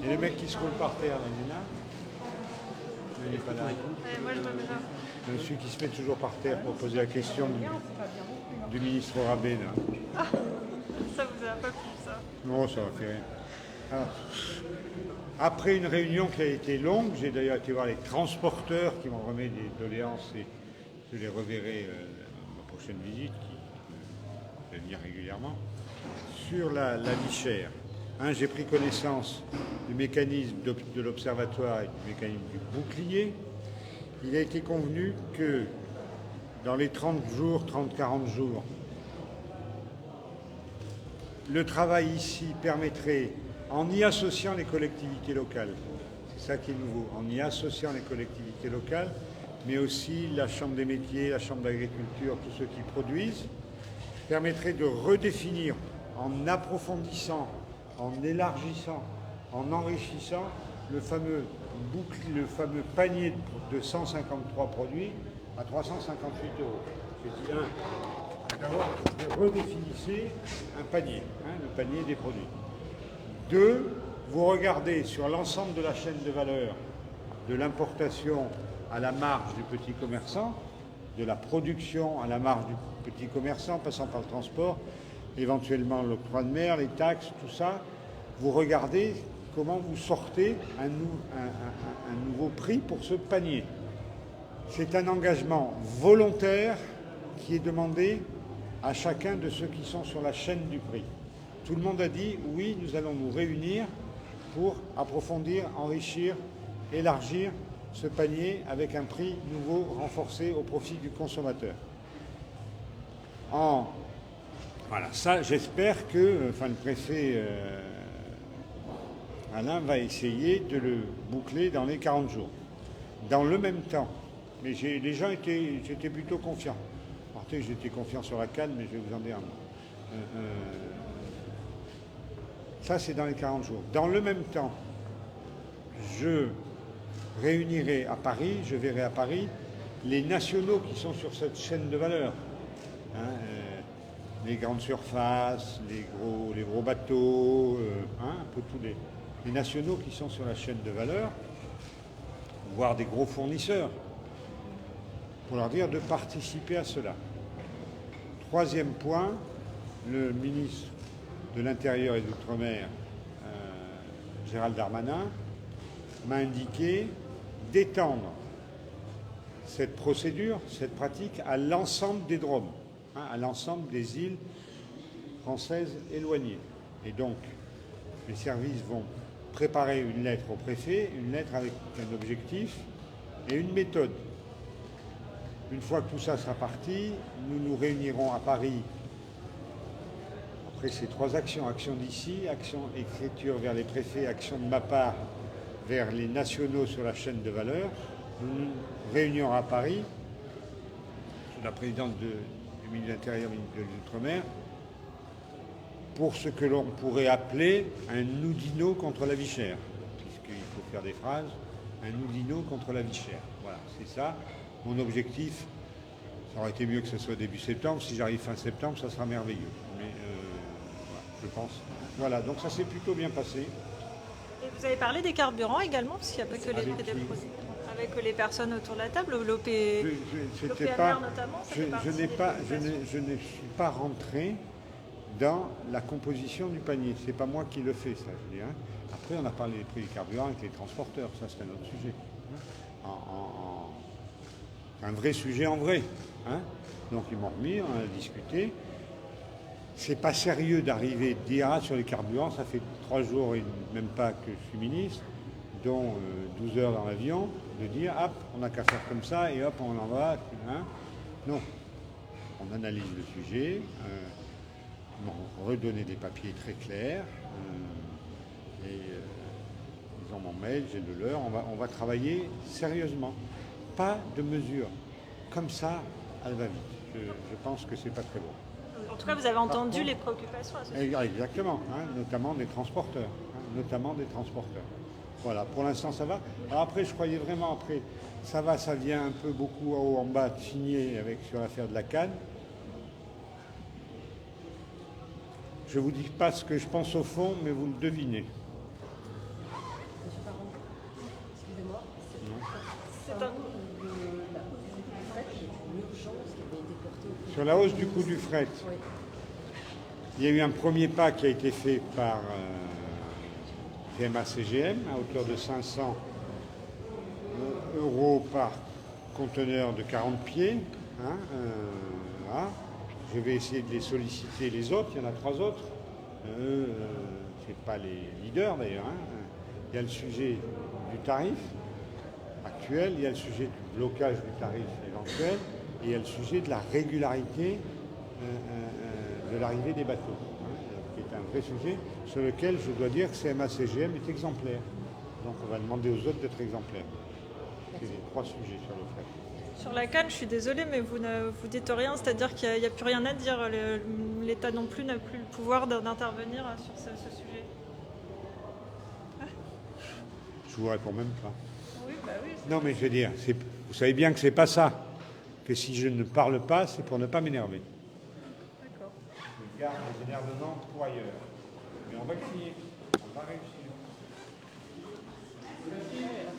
Et le mec qui se roule par terre, là, il est là? Il n'est pas là. Ouais, moi je me mets là. Celui qui se met toujours par terre pour poser la question du ministre Rabé, là. Ça vous a pas plu ça? Non, ça va faire rien. Alors, après une réunion qui a été longue, j'ai d'ailleurs été voir les transporteurs qui m'ont remis des doléances et je les reverrai à ma prochaine visite, qui va venir régulièrement, sur la vie chère. J'ai pris connaissance du mécanisme de l'observatoire et du mécanisme du bouclier. Il a été convenu que dans les 30 jours, 30-40 jours, le travail ici permettrait, en y associant les collectivités locales, c'est ça qui est nouveau, en y associant les collectivités locales, mais aussi la Chambre des métiers, la Chambre d'agriculture, tous ceux qui produisent, permettrait de redéfinir en approfondissant, en élargissant, en enrichissant le fameux panier de 153 produits à 358 euros. J'ai dit d'abord, vous redéfinissez un panier, le panier des produits. 2, vous regardez sur l'ensemble de la chaîne de valeur, de l'importation à la marge du petit commerçant, de la production à la marge du petit commerçant, passant par le transport, éventuellement l'octroi de mer, les taxes, tout ça. Vous regardez comment vous sortez un nouveau prix pour ce panier. C'est un engagement volontaire qui est demandé à chacun de ceux qui sont sur la chaîne du prix. Tout le monde a dit oui, nous allons nous réunir pour approfondir, enrichir, élargir ce panier avec un prix nouveau renforcé au profit du consommateur. Voilà, ça j'espère que le préfet Alain va essayer de le boucler dans les 40 jours. Dans le même temps, mais j'étais plutôt confiant. J'étais confiant sur la canne, mais je vais vous en dire un mot. Ça, c'est dans les 40 jours. Dans le même temps, je réunirai à Paris, je verrai à Paris les nationaux qui sont sur cette chaîne de valeur. Les grandes surfaces, les gros bateaux, un peu tous les nationaux qui sont sur la chaîne de valeur, voire des gros fournisseurs, pour leur dire de participer à cela. Troisième point, le ministre de l'Intérieur et de l'Outre-mer, Gérald Darmanin, m'a indiqué d'étendre cette procédure, cette pratique à l'ensemble des DROM, à l'ensemble des îles françaises éloignées. Et donc, les services vont préparer une lettre au préfet, une lettre avec un objectif et une méthode. Une fois que tout ça sera parti, nous nous réunirons à Paris. Après ces 3 actions, action d'ici, action écriture vers les préfets, action de ma part vers les nationaux sur la chaîne de valeur, nous nous réunirons à Paris, sous la présidence du ministre de l'Intérieur et de l'Outre-mer, pour ce que l'on pourrait appeler un Oudinot contre la vie chère, puisqu'il faut faire des phrases, un Oudinot contre la vie chère. Voilà, c'est ça. Mon objectif, ça aurait été mieux que ce soit début septembre. Si j'arrive fin septembre, ça sera merveilleux. Mais voilà, je pense. Voilà, donc ça s'est plutôt bien passé. Et vous avez parlé des carburants également, parce qu'il n'y a pas que les prix des produits. Avec les personnes autour de la table, l'OPMR notamment, je ne suis pas rentré dans la composition du panier. C'est pas moi qui le fais, ça, je dis. Après, on a parlé des prix des carburants avec les transporteurs. Ça, c'est un autre sujet. Un vrai sujet en vrai. Donc ils m'ont remis, on a discuté. C'est pas sérieux d'arriver de dire sur les carburants, ça fait 3 jours et même pas que je suis ministre, dont 12 heures dans l'avion, de dire hop, on n'a qu'à faire comme ça et hop, on en va. Non. On analyse le sujet, ils m'ont redonné des papiers très clairs, et ils ont mon mail, j'ai le leur, on va travailler sérieusement. Pas de mesures comme ça, elle va vite. Je pense que c'est pas très bon. En tout cas, vous avez entendu les préoccupations associées. Exactement, notamment des transporteurs. Voilà, pour l'instant ça va. Alors après, je croyais vraiment, après, ça vient un peu beaucoup en haut, en bas, signé sur l'affaire de la canne. Je ne vous dis pas ce que je pense au fond, mais vous le devinez. Sur la hausse du coût du fret, il y a eu un premier pas qui a été fait par CMA-CGM à hauteur de 500 € par conteneur de 40 pieds. Voilà. Je vais essayer de les solliciter les autres, il y en a 3 autres. Ce n'est pas les leaders d'ailleurs. Il y a le sujet du tarif actuel, il y a le sujet du blocage du tarif éventuel, et il y a le sujet de la régularité de l'arrivée des bateaux, qui est un vrai sujet sur lequel je dois dire que CMA-CGM est exemplaire. Donc on va demander aux autres d'être exemplaires. C'est les 3 sujets sur le fret. Sur la canne, je suis désolée, mais vous ne vous dites rien, c'est-à-dire qu'il n'y a plus rien à dire. L'État non plus n'a plus le pouvoir d'intervenir sur ce sujet. Je vous réponds même pas. Oui, bah oui. Non, mais je veux dire, vous savez bien que c'est pas ça. Que si je ne parle pas, c'est pour ne pas m'énerver. D'accord. Je garde les énervements pour ailleurs. Mais on va essayer. On va réussir.